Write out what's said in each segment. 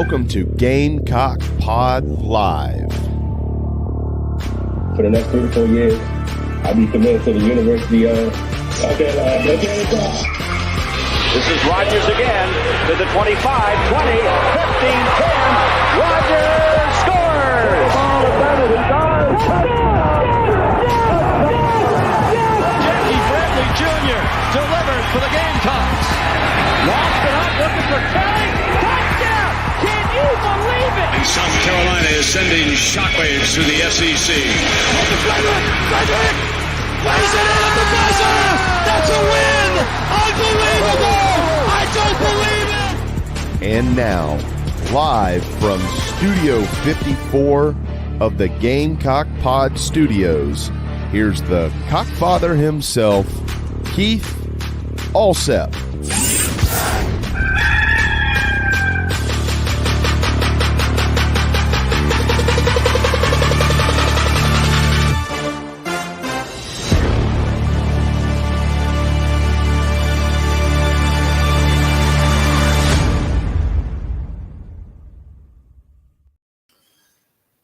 Welcome to Gamecock Pod Live. For the next 3 to 4 years, I'll be committed to the University of Gamecock. This is Rodgers again to the 25, 20, 15, 10. Rodgers scores! Jackie Bradley Jr. delivers for the Gamecocks. Lost it up, looking for Kelly. Touchdown! Can you believe it? And South Carolina is sending shockwaves through the SEC. Frederick plays it in at the buzzer. That's a win! Unbelievable! I don't believe it! And now, live from Studio 54 of the Gamecock Pod Studios, here's the Cockfather himself, Keith Alsep.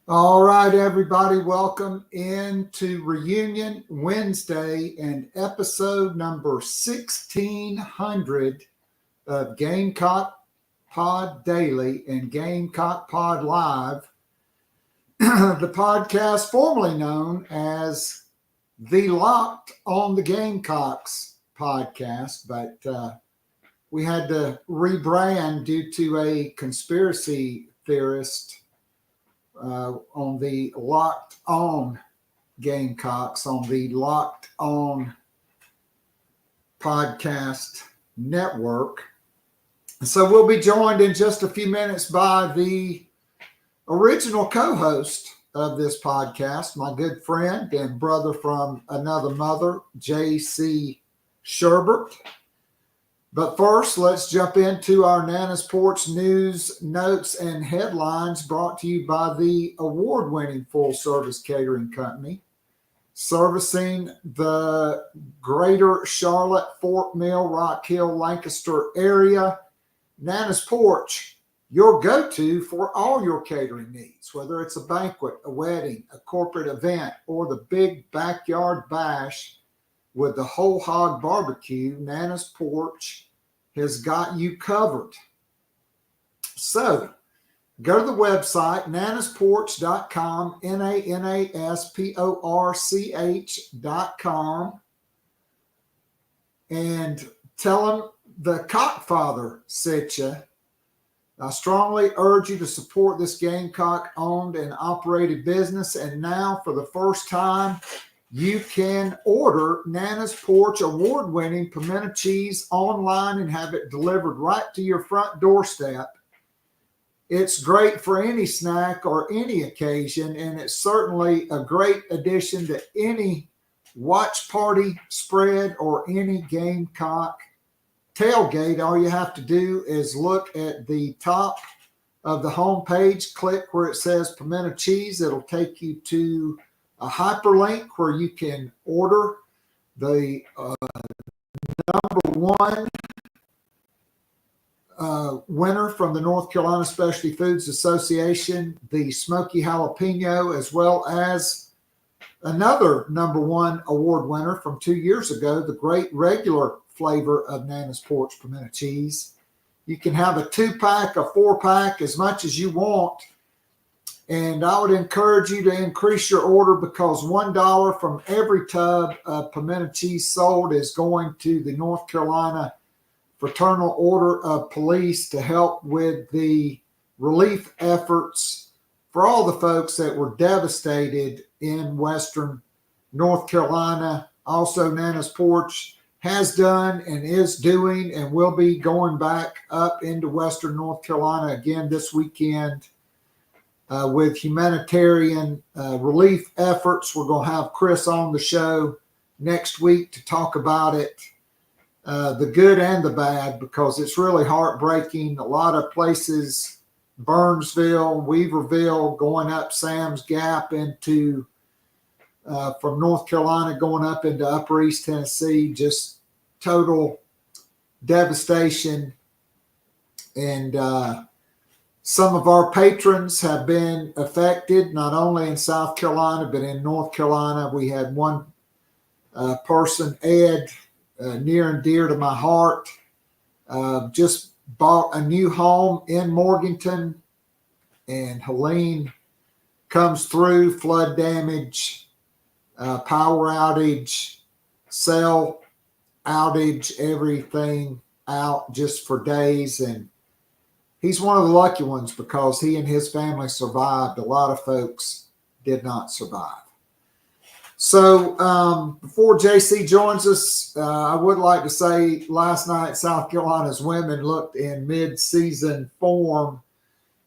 All right, everybody, welcome into Reunion Wednesday and episode number 1600 of Gamecock Pod Daily and Gamecock Pod Live, the podcast formerly known as the Locked on the Gamecocks podcast, but we had to rebrand due to a conspiracy theorist on the Locked On Gamecocks on the Locked On Podcast Network. So we'll be joined in just a few minutes by the original co-host of this podcast, my good friend and brother from another mother, J.C. Shurburtt. But first, let's jump into our Nana's Porch news, notes, and headlines brought to you by the award-winning full-service catering company servicing the greater Charlotte, Fort Mill, Rock Hill, Lancaster area. Nana's Porch, your go-to for all your catering needs, whether it's a banquet, a wedding, a corporate event, or the big backyard bash with the whole hog barbecue. Nana's Porch has got you covered. So go to the website, nanasporch.com, nanasporch.com, and tell them the Cockfather sent you. I strongly urge you to support this Gamecock-owned and operated business. And now, for the first time, you can order Nana's Porch award-winning pimento cheese online and have it delivered right to your front doorstep. It's great for any snack or any occasion, and it's certainly a great addition to any watch party spread or any Gamecock tailgate. All you have to do is look at the top of the homepage, click where it says pimento cheese. It'll take you to a hyperlink where you can order the number one winner from the North Carolina Specialty Foods Association, the Smoky Jalapeno, as well as another number one award winner from 2 years ago, the great regular flavor of Nana's Porch pimento cheese. You can have a 2-pack, a 4-pack, as much as you want. And I would encourage you to increase your order because $1 from every tub of pimento cheese sold is going to the North Carolina Fraternal Order of Police to help with the relief efforts for all the folks that were devastated in Western North Carolina. Also, Nana's Porch has done and is doing and will be going back up into Western North Carolina again this weekend. With humanitarian relief efforts. We're going to have Chris on the show next week to talk about it, the good and the bad, because it's really heartbreaking. A lot of places, Burnsville, Weaverville, going up Sam's Gap into from North Carolina, going up into Upper East Tennessee, just total devastation. And Some of our patrons have been affected, not only in South Carolina, but in North Carolina. We had one person, Ed, near and dear to my heart, just bought a new home in Morganton, and Helene comes through, flood damage, power outage, cell outage, everything out just for days. And he's one of the lucky ones because he and his family survived. A lot of folks did not survive. So before JC joins us, I would like to say last night South Carolina's women looked in mid-season form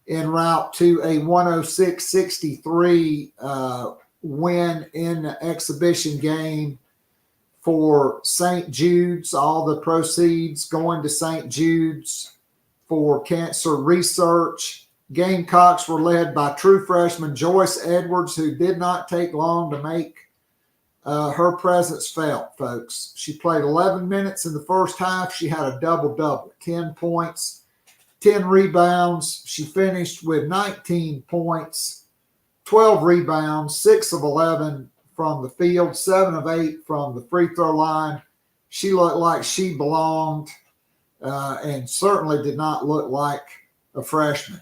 en route to a 106-63 win in the exhibition game for St. Jude's. All the proceeds going to St. Jude's for cancer research. Gamecocks were led by true freshman Joyce Edwards, who did not take long to make her presence felt, folks. She played 11 minutes in the first half. She had a double-double, 10 points, 10 rebounds. She finished with 19 points, 12 rebounds, 6 of 11 from the field, 7 of 8 from the free throw line. She looked like she belonged and certainly did not look like a freshman.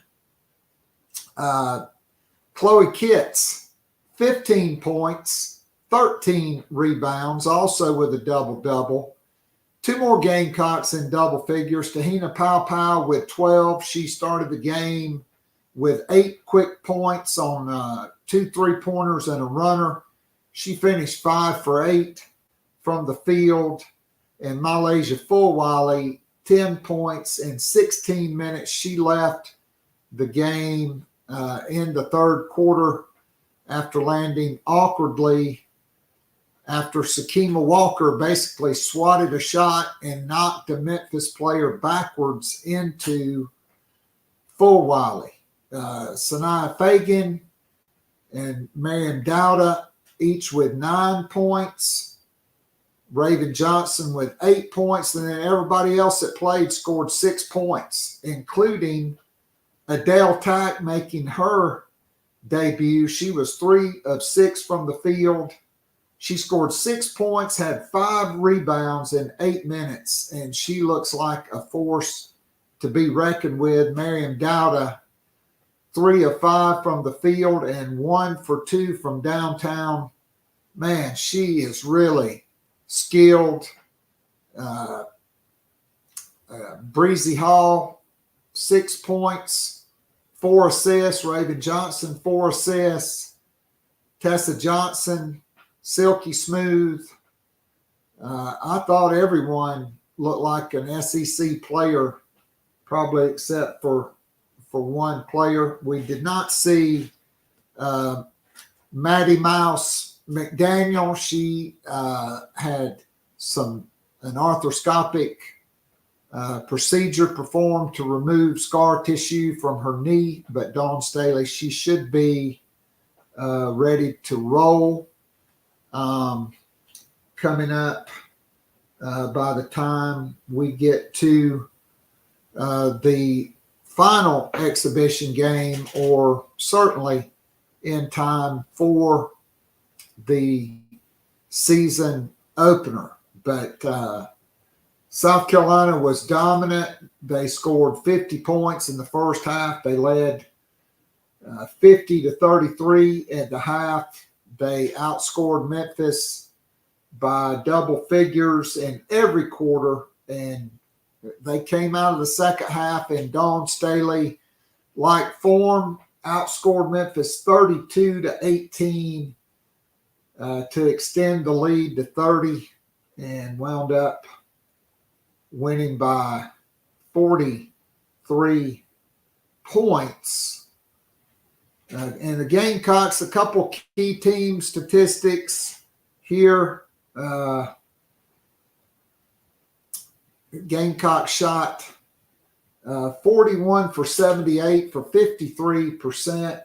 Chloe Kitts, 15 points, 13 rebounds, also with a double-double. 2 more Gamecocks in double figures. Tahina Pow with 12. She started the game with 8 quick points on 2 3-pointers and a runner. She finished 5 for 8 from the field. And Malaysia Fulwiley, 10 points in 16 minutes. She left the game in the third quarter after landing awkwardly after Sakima Walker basically swatted a shot and knocked a Memphis player backwards into Fulwiley. Sanaya Fagan and Marion Dowda, each with 9 points. Raven Johnson with 8 points. And then everybody else that played scored 6 points, including Adele Tack making her debut. She was 3 of 6 from the field. She scored 6 points, had 5 rebounds in 8 minutes, and she looks like a force to be reckoned with. Mariam Dowda, 3 of 5 from the field and 1 for 2 from downtown. Man, she is really skilled. Breezy Hall, 6 points, 4 assists. Raven Johnson, 4 assists. Tessa Johnson, silky smooth. I thought everyone looked like an SEC player, probably except for one player. We did not see Maddie Mouse McDaniel. She had an arthroscopic procedure performed to remove scar tissue from her knee, but Dawn Staley, she should be ready to roll. Coming up by the time we get to the final exhibition game, or certainly in time for the season opener. But South Carolina was dominant. They scored 50 points in the first half. They led 50-33 at the half. They outscored Memphis by double figures in every quarter, and they came out of the second half in Dawn Staley-like form, outscored Memphis 32-18 to extend the lead to 30, and wound up winning by 43 points. And the Gamecocks, a couple key team statistics here. Gamecock shot 41 for 78 for 53%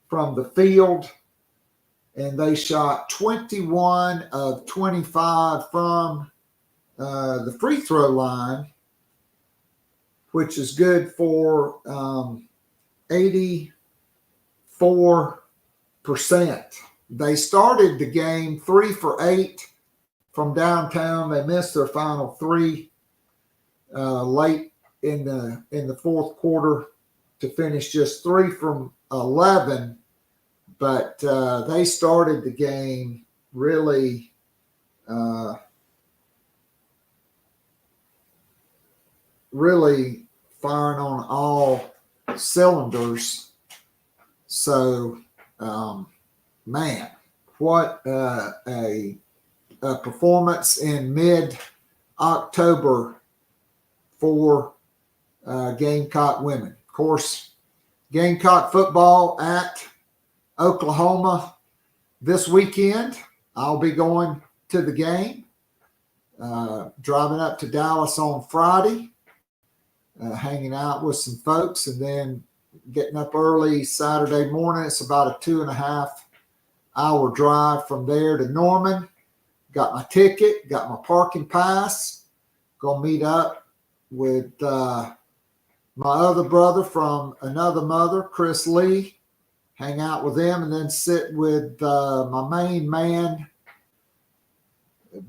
from the field. And they shot 21 of 25 from the free throw line, which is good for 84%. They started the game 3 for 8 from downtown. They missed their final 3 late in the fourth quarter to finish just 3 from 11. But they started the game really firing on all cylinders. So, man, what a performance in mid-October for Gamecock women. Of course, Gamecock football at Oklahoma this weekend. I'll be going to the game, driving up to Dallas on Friday, hanging out with some folks, and then getting up early Saturday morning. It's about a 2.5-hour drive from there to Norman. Got my ticket, got my parking pass. Gonna meet up with my other brother from another mother, Chris Lee, hang out with them, and then sit with my main man,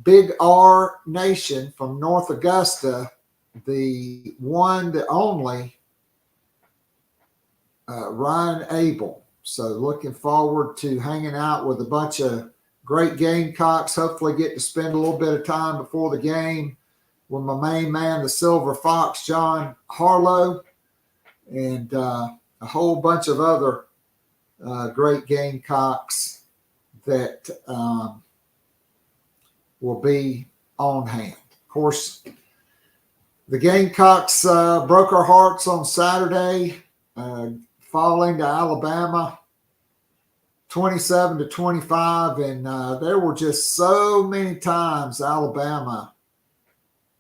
Big R Nation from North Augusta, the one, the only Ryan Abel. So looking forward to hanging out with a bunch of great Gamecocks. Hopefully get to spend a little bit of time before the game with my main man, the Silver Fox, John Harlow, and a whole bunch of other great Gamecocks that will be on hand. Of course, the Gamecocks broke our hearts on Saturday, falling to Alabama 27-25, and there were just so many times Alabama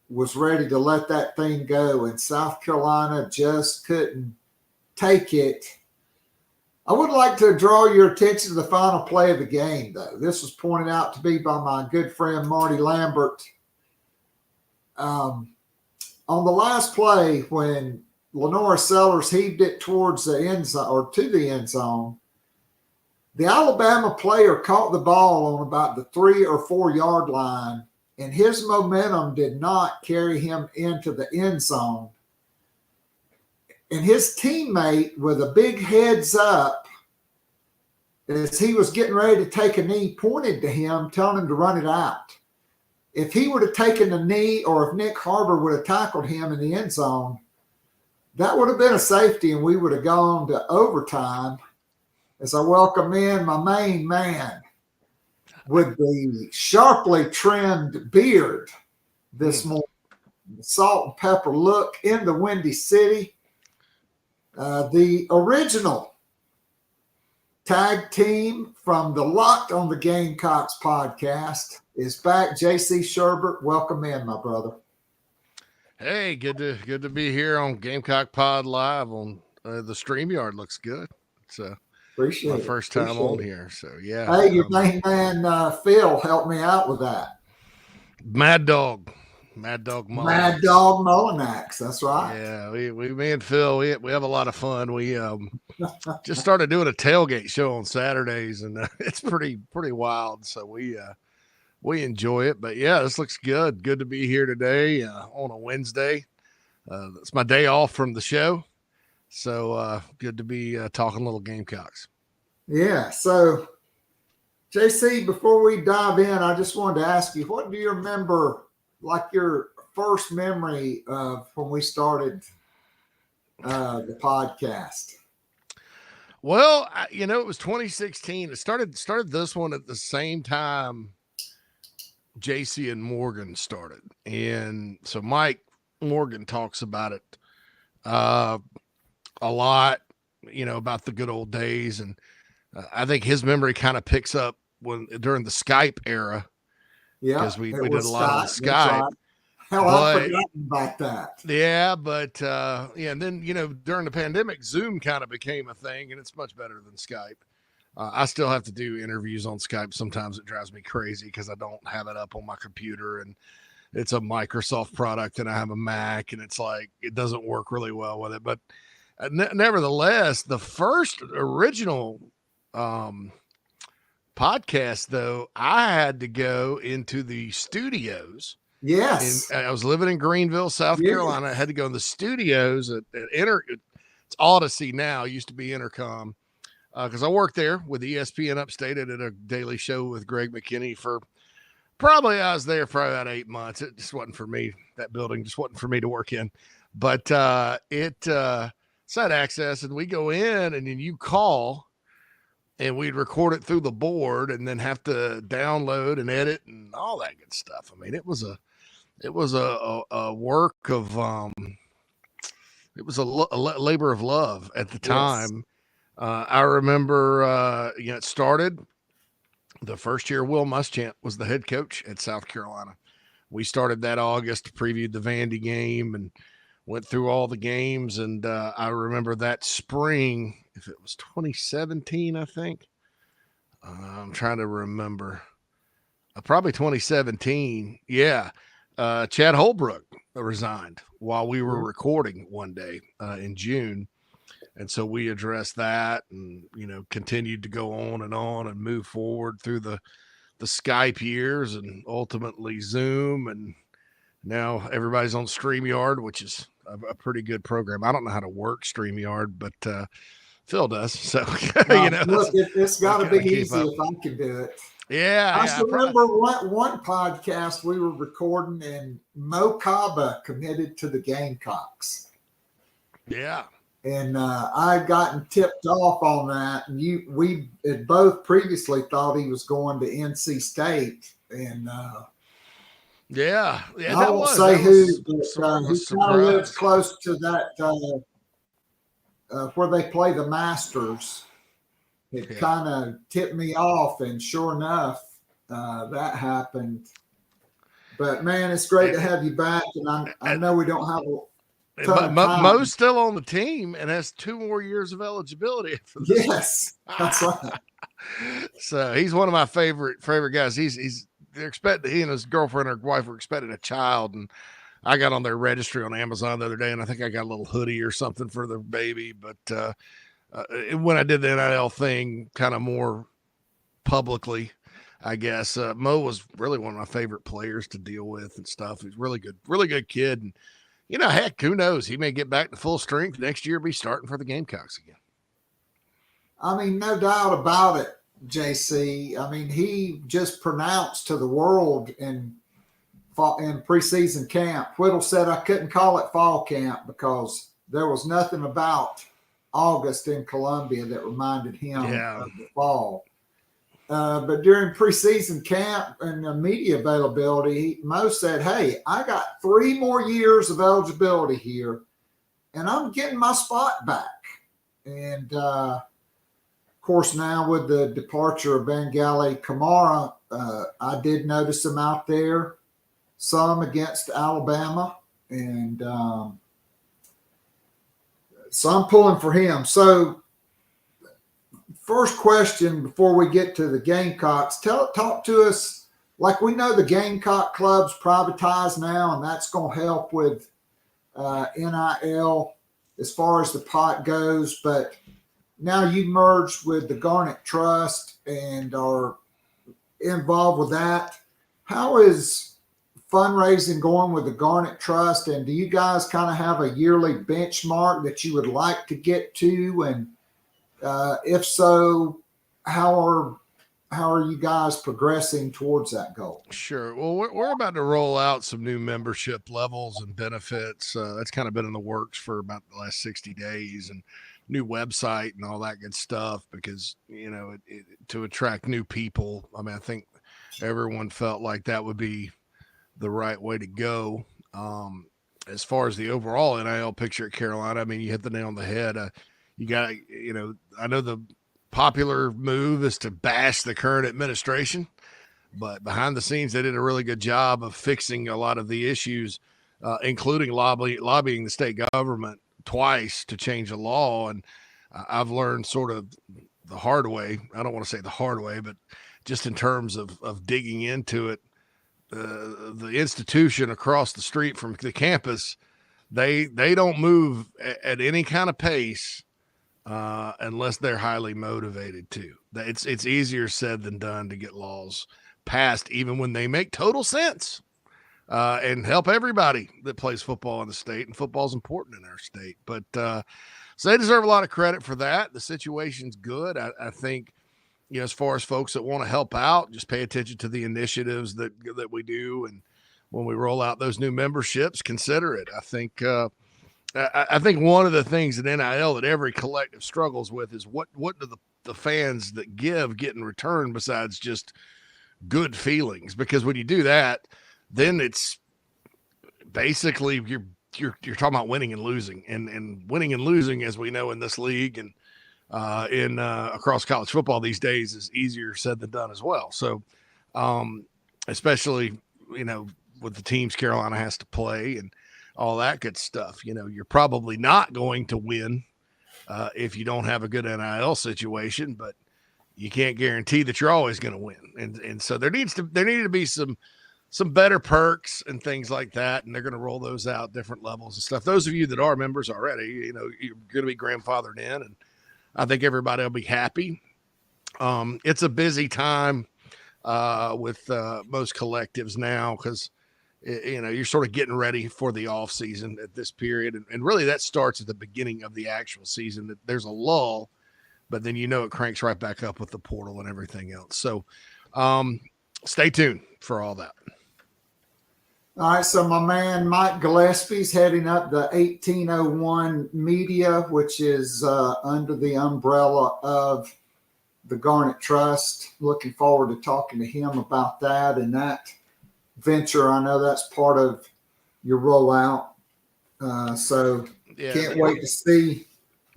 was ready to let that thing go, and South Carolina just couldn't take it. I would like to draw your attention to the final play of the game, though. This was pointed out to me by my good friend Marty Lambert. On the last play, when Lenora Sellers heaved it towards the end zone, or to the end zone, the Alabama player caught the ball on about the 3 or 4 yard line, and his momentum did not carry him into the end zone. And his teammate, with a big heads up, as he was getting ready to take a knee, pointed to him, telling him to run it out. If he would have taken the knee, or if Nick Harbor would have tackled him in the end zone, that would have been a safety, and we would have gone to overtime. As I welcome in my main man with the sharply trimmed beard this morning, the salt and pepper look in the Windy City. The original tag team from the Locked on the Gamecocks podcast is back. JC Shurburtt, welcome in, my brother. Hey, good to be here on Gamecock Pod Live on the StreamYard. Looks good. It's Appreciate my it. first time Appreciate on it. here, so yeah. Hey, your main man Phil helped me out with that. Mad Dog Mullinax. Mad Dog Mullinax, that's right. Yeah, we me and Phil, we have a lot of fun. We just started doing a tailgate show on Saturdays, and it's pretty wild. So we enjoy it. But yeah, this looks good. Good to be here today on a Wednesday. It's my day off from the show, so good to be talking little Gamecocks. Yeah. So, JC, before we dive in, I just wanted to ask you, what do you remember, like your first memory of when we started the podcast? Well, it was 2016. It started this one at the same time JC and Morgan started. And so Mike Morgan talks about it a lot, about the good old days. And I think his memory kind of picks up during the Skype era. Yeah, because we did a lot of the Skype. Right. Hell, I've forgotten about that. Yeah, but and then during the pandemic, Zoom kind of became a thing, and it's much better than Skype. I still have to do interviews on Skype. Sometimes it drives me crazy because I don't have it up on my computer, and it's a Microsoft product, and I have a Mac, and it's like it doesn't work really well with it. But nevertheless, the first original podcast, though, I had to go into the studios. Yes. I was living in Greenville, South Carolina. I had to go in the studios at it's Odyssey now. It used to be Intercom. Because I worked there with ESPN Upstate. I did a daily show with Greg McKinney for I was there for about 8 months. It just wasn't for me. That building just wasn't for me to work in. But it had access, and we go in, and then you call, and we'd record it through the board, and then have to download and edit and all that good stuff. I mean, it was a work of it was a labor of love at the time. Yes. I remember it started the first year. Will Muschamp was the head coach at South Carolina. We started that August, previewed the Vandy game, and went through all the games. And I remember that spring, if it was 2017, I think. I'm trying to remember. Probably 2017. Yeah. Chad Holbrook resigned while we were recording one day in June. And so we addressed that and, continued to go on and move forward through the Skype years and ultimately Zoom. And now everybody's on StreamYard, which is a pretty good program. I don't know how to work StreamYard, but Phil does. So, look, it's got to be easy if I can do it. Yeah. I remember one podcast we were recording, and Mo Kaba committed to the Gamecocks. Yeah. And I had gotten tipped off on that. And we had both previously thought he was going to NC State. And I won't say who, but he kind of lives close to that where they play the Masters. It kind of tipped me off, and sure enough, that happened. But man, it's great to have you back, and I know we don't have a ton of time. Mo's still on the team and has 2 more years of eligibility for this. Yes, that's right. So he's one of my favorite guys. They're expecting, he and his girlfriend or wife were expecting a child, and I got on their registry on Amazon the other day, and I think I got a little hoodie or something for the baby, but when I did the NIL thing kind of more publicly, I guess, Mo was really one of my favorite players to deal with and stuff. He's really good kid. And, heck, who knows? He may get back to full strength next year, be starting for the Gamecocks again. I mean, no doubt about it, JC. I mean, he just pronounced to the world in preseason camp. Whittle said I couldn't call it fall camp because there was nothing about August in Columbia that reminded him of the fall. But during preseason camp and the media availability, Mo said, hey, I got 3 more years of eligibility here, and I'm getting my spot back. And, of course, now with the departure of Bengali Kamara, I did notice him out there, some against Alabama, and so I'm pulling for him. So first question before we get to the Gamecocks, talk to us, like we know the Gamecock club's privatized now, and that's going to help with NIL as far as the pot goes. But now you merged with the Garnet Trust and are involved with that. How is fundraising going with the Garnet Trust, and do you guys kind of have a yearly benchmark that you would like to get to? And if so, how are you guys progressing towards that goal? Sure. Well, we're about to roll out some new membership levels and benefits. That's kind of been in the works for about the last 60 days, and new website and all that good stuff, because, to attract new people. I mean, I think everyone felt like that would be the right way to go. As far as the overall NIL picture at Carolina, I mean, you hit the nail on the head. You got, I know the popular move is to bash the current administration, but behind the scenes, they did a really good job of fixing a lot of the issues, including lobbying the state government twice to change the law. And I've learned sort of the hard way. I don't want to say the hard way, but just in terms of digging into it, the institution across the street from the campus they don't move at any kind of pace unless they're highly motivated to. It's easier said than done to get laws passed, even when they make total sense and help everybody that plays football in the state. And football is important in our state. But so they deserve a lot of credit for that. The situation's good. I think, as far as folks that want to help out, just pay attention to the initiatives that we do. And when we roll out those new memberships, consider it. I think one of the things in NIL that every collective struggles with is what do the fans that get in return besides just good feelings? Because when you do that, then it's basically you're talking about winning and losing, and winning and losing, as we know in this league and in across college football these days, is easier said than done as well. So especially with the teams Carolina has to play and all that good stuff, you're probably not going to win if you don't have a good NIL situation, but you can't guarantee that you're always going to win. And so there needed to be some better perks and things like that. And they're going to roll those out different levels and stuff. Those of you that are members already, you're going to be grandfathered in, and I think everybody will be happy. It's a busy time with most collectives now, because you're sort of getting ready for the off season at this period. And really that starts at the beginning of the actual season. There's a lull, but then it cranks right back up with the portal and everything else. So stay tuned for all that. All right, so my man Mike Gillespie's heading up the 1801 Media, which is under the umbrella of the Garnet Trust. Looking forward to talking to him about that and that venture. I know that's part of your rollout. So can't wait to see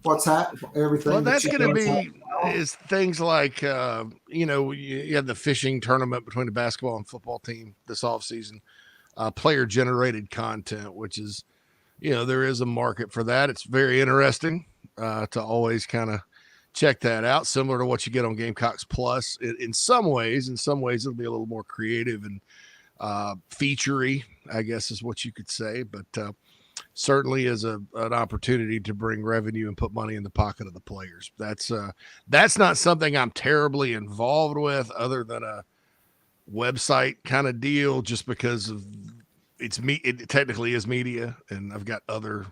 what's happening. Everything. Well, that's going to be is things like, you have the fishing tournament between the basketball and football team this offseason. Player generated content, which is, there is a market for that. It's very interesting to always kind of check that out. Similar to what you get on Gamecocks Plus in some ways. In some ways, it'll be a little more creative and featurey, I guess is what you could say. But certainly is an opportunity to bring revenue and put money in the pocket of the players. That's not something I'm terribly involved with, other than a website kind of deal, just because of it technically is media, and I've got other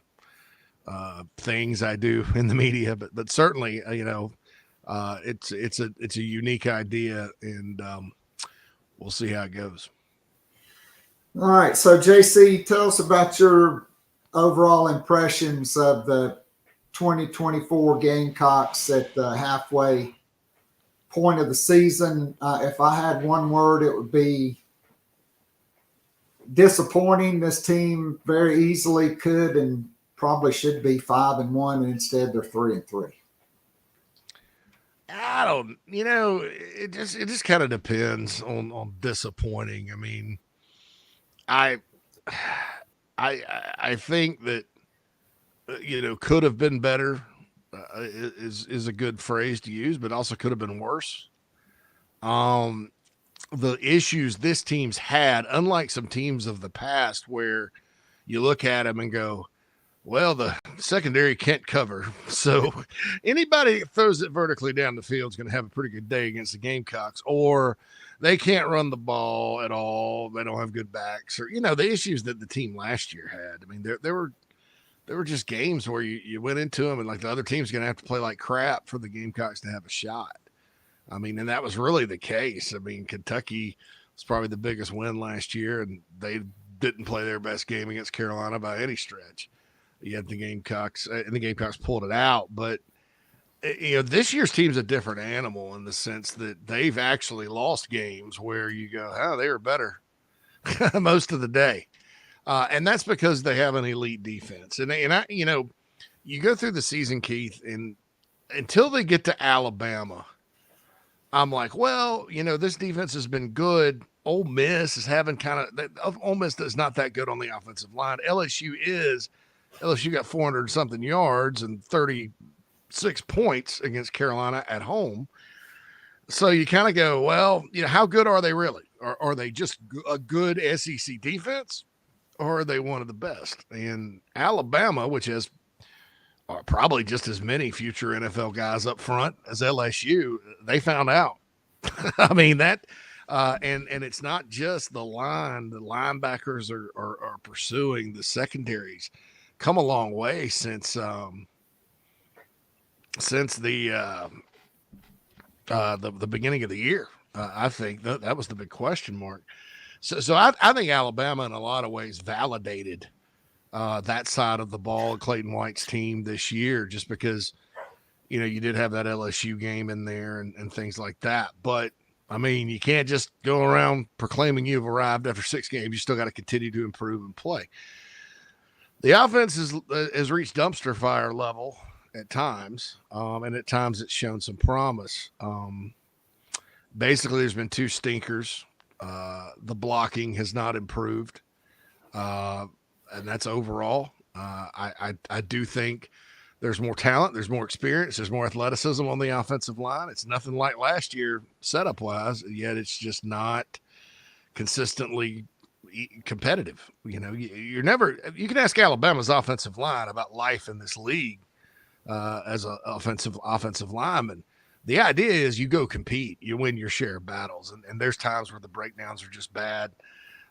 things I do in the media, but certainly it's a unique idea, and we'll see how it goes. All right, so JC, tell us about your overall impressions of the 2024 Gamecocks at the halfway point of the season. If I had one word, it would be disappointing. This team very easily could and probably should be 5-1, and instead they're 3-3. I don't, it just kind of depends on disappointing. I mean, I think that could have been better is a good phrase to use, but also could have been worse. The issues this team's had, unlike some teams of the past where you look at them and go, well, the secondary can't cover, so anybody that throws it vertically down the field is going to have a pretty good day against the Gamecocks. Or they can't run the ball at all, they don't have good backs, or the issues that the team last year had. I mean, there were just games where you went into them and like the other team's going to have to play like crap for the Gamecocks to have a shot. I mean, and that was really the case. I mean, Kentucky was probably the biggest win last year, and they didn't play their best game against Carolina by any stretch. Yet the Gamecocks, and the Gamecocks pulled it out. But, this year's team's a different animal in the sense that they've actually lost games where you go, oh, they were better most of the day. And that's because they have an elite defense. And you go through the season, Keith, and until they get to Alabama, I'm like, well, this defense has been good. Ole Miss is having Ole Miss is not that good on the offensive line. LSU got 400 something yards and 36 points against Carolina at home. So you kind of go, well, how good are they really? Are they just a good SEC defense? or are they one of the best? And Alabama, which has probably just as many future NFL guys up front as LSU, they found out. I mean that, and it's not just the line. The linebackers are pursuing the secondaries. Come a long way since the beginning of the year. I think that was the big question mark. So I think Alabama in a lot of ways validated that side of the ball of Clayton White's team this year, just because, you did have that LSU game in there and things like that. But I mean, you can't just go around proclaiming you've arrived after 6 games. You still got to continue to improve and play. The offense has reached dumpster fire level at times, and at times it's shown some promise. Basically, there's been 2 stinkers. The blocking has not improved, and that's overall. I do think there's more talent, there's more experience, there's more athleticism on the offensive line. It's nothing like last year setup-wise, yet it's just not consistently competitive. You're never. You can ask Alabama's offensive line about life in this league as an offensive lineman. The idea is you go compete, you win your share of battles, and there's times where the breakdowns are just bad.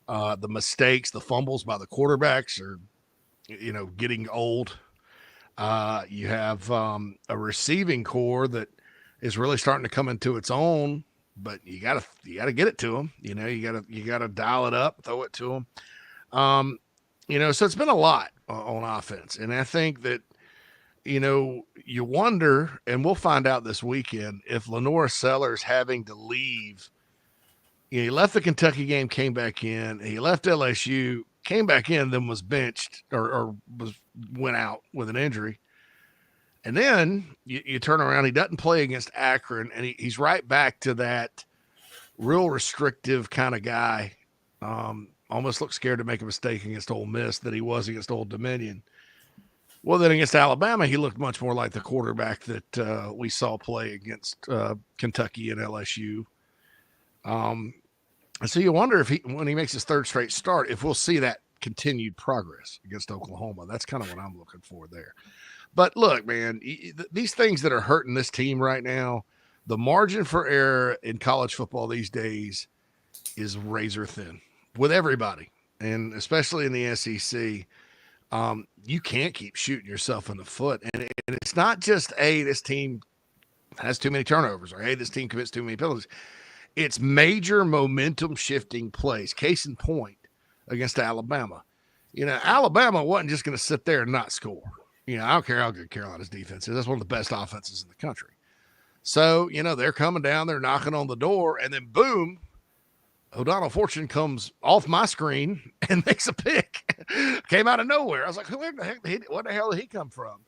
The mistakes, the fumbles by the quarterbacks are, getting old. You have a receiving core that is really starting to come into its own, but you gotta get it to them. You gotta dial it up, throw it to them. So it's been a lot on offense, and I think that, you wonder, and we'll find out this weekend, if Lenore Sellers having to leave. He left the Kentucky game, came back in. He left LSU, came back in, then was benched or went out with an injury. And then you turn around, he doesn't play against Akron, and he's right back to that real restrictive kind of guy. Almost looked scared to make a mistake against Ole Miss that he was against Old Dominion. Well, then against Alabama, he looked much more like the quarterback that we saw play against Kentucky and LSU. So you wonder if when he makes his 3rd straight start, if we'll see that continued progress against Oklahoma. That's kind of what I'm looking for there. But look, man, these things that are hurting this team right now, the margin for error in college football these days is razor thin with everybody, and especially in the SEC. You can't keep shooting yourself in the foot. And it's not just, hey, this team has too many turnovers, or hey, this team commits too many penalties. It's major momentum shifting plays. Case in point against Alabama. Alabama wasn't just going to sit there and not score. I don't care how good Carolina's defense is. That's one of the best offenses in the country. So, they're coming down, they're knocking on the door, and then boom, O'Donnell Fortune comes off my screen and makes a pick. Came out of nowhere. I was like, what the hell did he come from?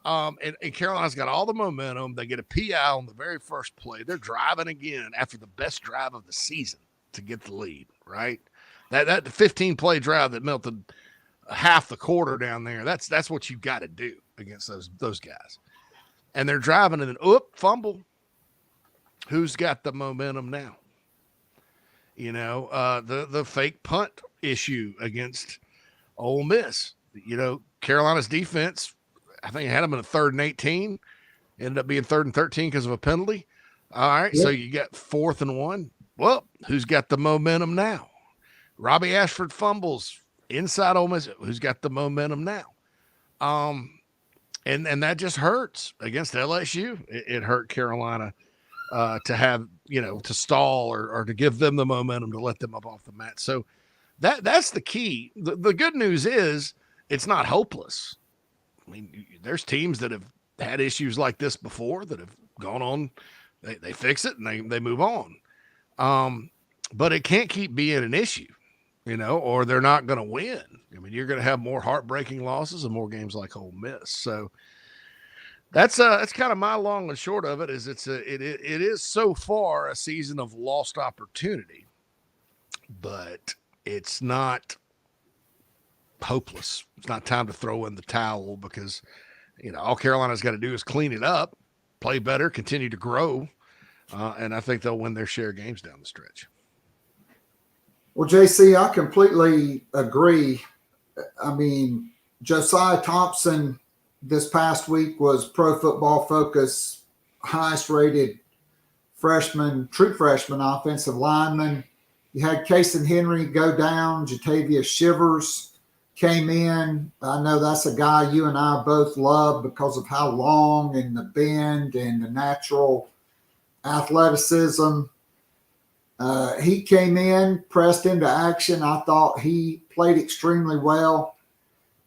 And Carolina's got all the momentum. They get a PI on the very first play. They're driving again after the best drive of the season to get the lead, right? That 15-play drive that melted half the quarter down there, that's what you got to do against those guys. And they're driving and then, fumble. Who's got the momentum now? The fake punt issue against Ole Miss. Carolina's defense, I think, had them in a 3rd and 18, ended up being 3rd and 13 because of a penalty. All right, So you got 4th and 1. Well, who's got the momentum now? Robbie Ashford fumbles inside Ole Miss. Who's got the momentum now? And that just hurts against LSU. It hurt Carolina to have, to stall or to give them the momentum to let them up off the mat. So that's the key. The good news is it's not hopeless. I mean, there's teams that have had issues like this before that have gone on. They fix it and they move on. But it can't keep being an issue, or they're not going to win. I mean, you're going to have more heartbreaking losses and more games like Ole Miss. So that's kind of my long and short of it. Is it is so far a season of lost opportunity, but it's not hopeless. It's not time to throw in the towel because, all Carolina's got to do is clean it up, play better, continue to grow, and I think they'll win their share of games down the stretch. Well, JC, I completely agree I mean, Josiah Thompson this past week was Pro Football Focus highest rated true freshman offensive lineman. You had Casey Henry go down. Jatavius Shivers came in. I know that's a guy you and I both love because of how long and the bend and the natural athleticism. He came in, pressed into action. I thought he played extremely well.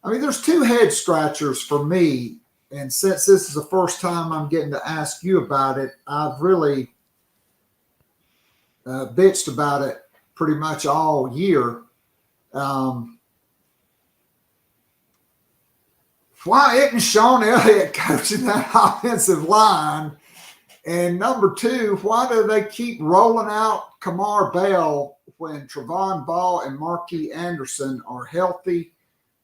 I mean, there's two head scratchers for me. And since this is the first time I'm getting to ask you about it, I've really bitched about it pretty much all year. Why isn't Sean Elliott coaching that offensive line? And number two, why do they keep rolling out Kamar Bell when Trevon Ball and Marquis Anderson are healthy?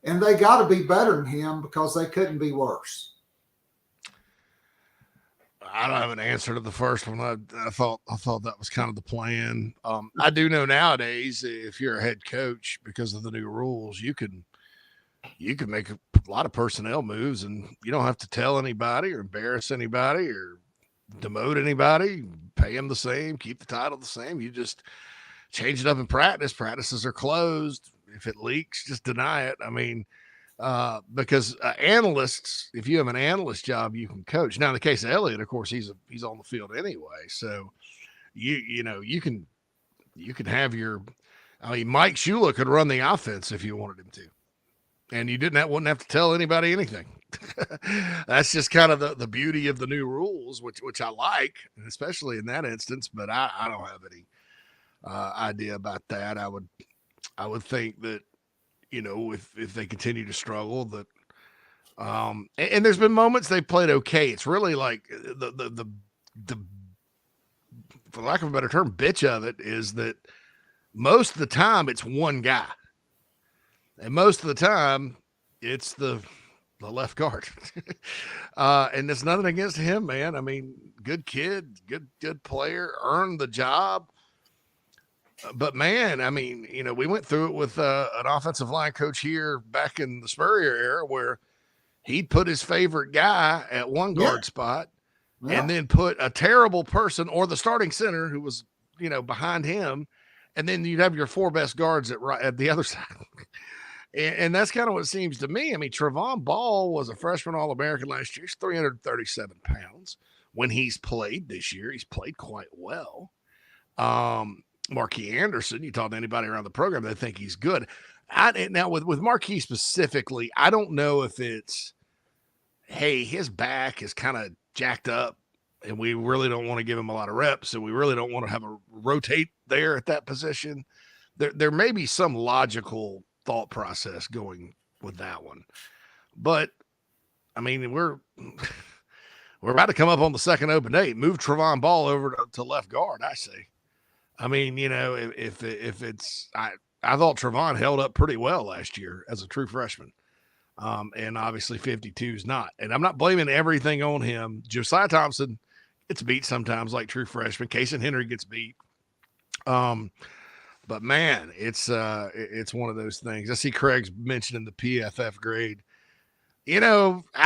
And they got to be better than him because they couldn't be worse. I don't have an answer to the first one. I thought that was kind of the plan. I do know nowadays if you're a head coach, because of the new rules, you can make a lot of personnel moves, and you don't have to tell anybody or embarrass anybody or demote anybody. Pay them the same, keep the title the same. You just change it up in practice. Practices are closed. If it leaks, just deny it. I mean, because analysts, if you have an analyst job, you can coach. Now, in the case of Elliott, of course, he's on the field anyway. So you can have your. I mean, Mike Shula could run the offense if you wanted him to, and you wouldn't have to tell anybody anything. That's just kind of the beauty of the new rules, which I like, especially in that instance. But I don't have any idea about that. I would think that, if they continue to struggle, that and there's been moments they played okay. It's really like the for lack of a better term, bitch of it is that most of the time it's one guy, and most of the time it's the left guard. And it's nothing against him, man. I mean, good kid, good player, earned the job. But man, I mean, we went through it with an offensive line coach here back in the Spurrier era where he'd put his favorite guy at one guard spot and then put a terrible person or the starting center who was, behind him. And then you'd have your four best guards at the other side. And that's kind of what it seems to me. I mean, Trevon Ball was a freshman All-American last year. He's 337 pounds. When he's played this year, he's played quite well. Marquis Anderson, you talk to anybody around the program, they think he's good. Now, with Marquis specifically, I don't know if it's, hey, his back is kind of jacked up, and we really don't want to give him a lot of reps, and we really don't want to have a rotate there at that position. There may be some logical thought process going with that one. But, I mean, we're about to come up on the second open day. Move Trevon Ball over to left guard, I say. I mean, if it's I thought Trevon held up pretty well last year as a true freshman. And obviously 52 is not. And I'm not blaming everything on him. Josiah Thompson gets beat sometimes like true freshman. Casey Henry gets beat. But man, it's one of those things. I see Craig's mentioning the PFF grade. I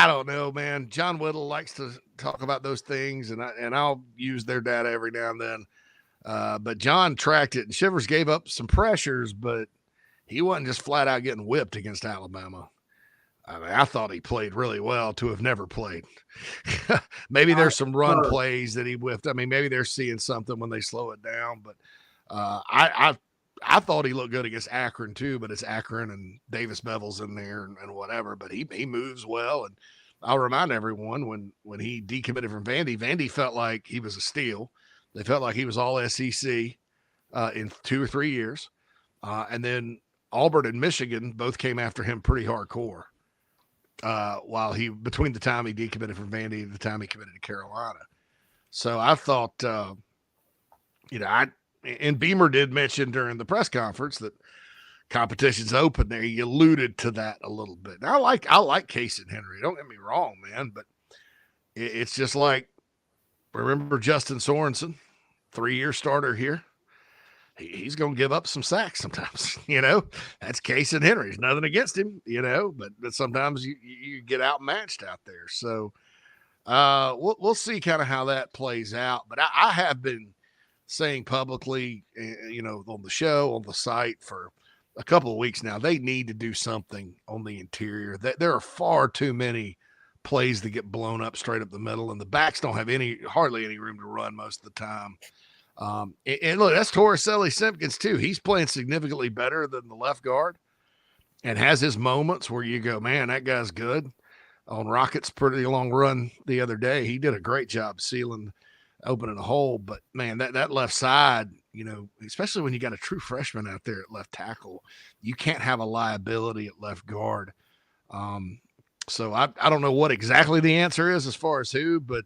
don't know, man. John Whittle likes to talk about those things, and I'll use their data every now and then. But John tracked it, and Shivers gave up some pressures, but he wasn't just flat out getting whipped against Alabama. I mean, I thought he played really well to have never played. Maybe there's some run plays that he whiffed. I mean, maybe they're seeing something when they slow it down, but I thought he looked good against Akron too, but it's Akron and Davis Bevel's in there and whatever, but he moves well. And I'll remind everyone when he decommitted from Vandy felt like he was a steal. They felt like he was all SEC in 2 or 3 years. And then Auburn and Michigan both came after him pretty hardcore. Between the time he decommitted from Vandy and the time he committed to Carolina. So I thought, and Beamer did mention during the press conference that competition's open there. He alluded to that a little bit. Now, I like Casey Henry. Don't get me wrong, man, but it's just like, remember Justin Sorensen, 3-year starter here. he's going to give up some sacks sometimes. That's Case and Henry's. Nothing against him, but sometimes you get outmatched out there. So we'll see kind of how that plays out. But I have been saying publicly, on the show, on the site for a couple of weeks now, they need to do something on the interior. There are far too many plays that get blown up straight up the middle, and the backs don't have hardly any room to run most of the time. And look, that's Torricelli Simpkins too. He's playing significantly better than the left guard and has his moments where you go, man, that guy's good. On Rocket's pretty long run the other day, he did a great job opening a hole. But man, that left side, especially when you got a true freshman out there at left tackle, you can't have a liability at left guard. So I don't know what exactly the answer is as far as who, but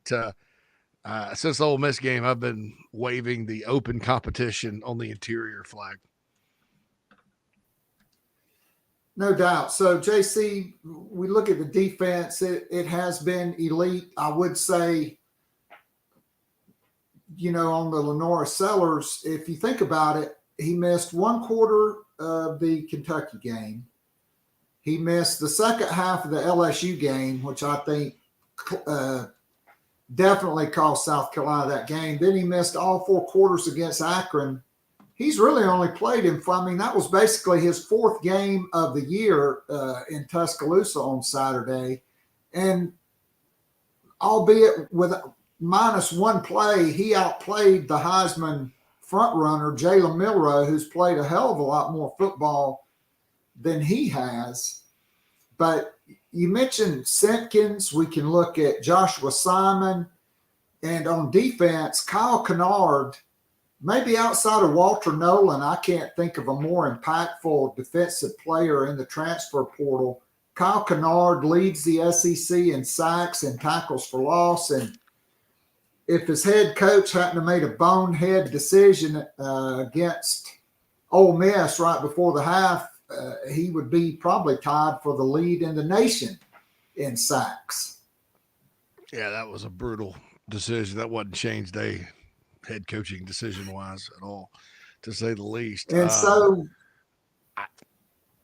since the Ole Miss game, I've been waving the open competition on the interior flag. No doubt. So, JC, we look at the defense. It has been elite. I would say, on the Lenora Sellers, if you think about it, he missed one quarter of the Kentucky game. He missed the second half of the LSU game, which I think definitely cost South Carolina that game. Then he missed all 4 quarters against Akron. He's really only played in, that was basically his 4th game of the year in Tuscaloosa on Saturday. And albeit with minus 1 play, he outplayed the Heisman frontrunner, Jalen Milroe, who's played a hell of a lot more football than he has. But you mentioned Simpkins. We can look at Joshua Simon. And on defense, Kyle Kennard, maybe outside of Walter Nolan, I can't think of a more impactful defensive player in the transfer portal. Kyle Kennard leads the SEC in sacks and tackles for loss. And if his head coach hadn't have made a bonehead decision against Ole Miss right before the half, he would be probably tied for the lead in the nation in sacks. Yeah, that was a brutal decision. That wasn't Shane's day, head coaching decision-wise at all, to say the least. And so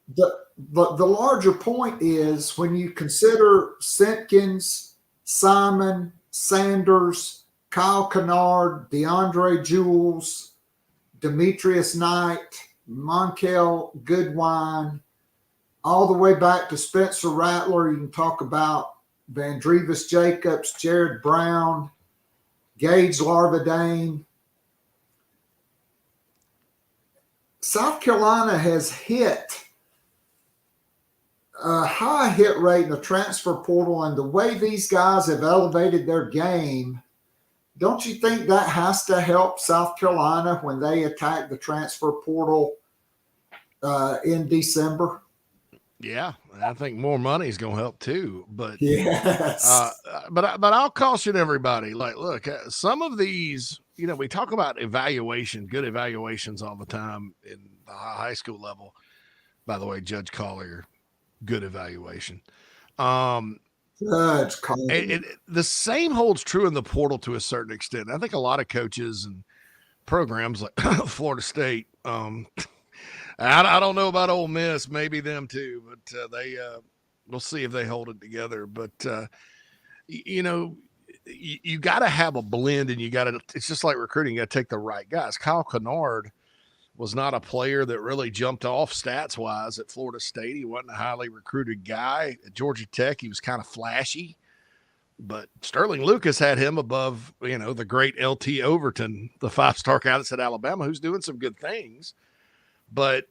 the larger point is when you consider Simpkins, Simon, Sanders, Kyle Kennard, DeAndre Jules, Demetrius Knight, Monkel Goodwine, all the way back to Spencer Rattler. You can talk about Vandrevis Jacobs, Jared Brown, Gage Larvadane. South Carolina has hit a high hit rate in the transfer portal, and the way these guys have elevated their game, don't you think that has to help South Carolina when they attack the transfer portal in December? Yeah, I think more money is going to help too. But yes, but I'll caution everybody. Like, look, some of these, we talk about good evaluations all the time in the high school level. By the way, Judge Collier, good evaluation. Judge Collier. The same holds true in the portal to a certain extent. I think a lot of coaches and programs like Florida State. I don't know about Ole Miss, maybe them too, but we'll see if they hold it together. But you got to have a blend, and it's just like recruiting. You got to take the right guys. Kyle Kennard was not a player that really jumped off stats wise at Florida State. He wasn't a highly recruited guy. At Georgia Tech, he was kind of flashy, but Sterling Lucas had him above, the great LT Overton, the 5-star guy that's at Alabama, who's doing some good things. But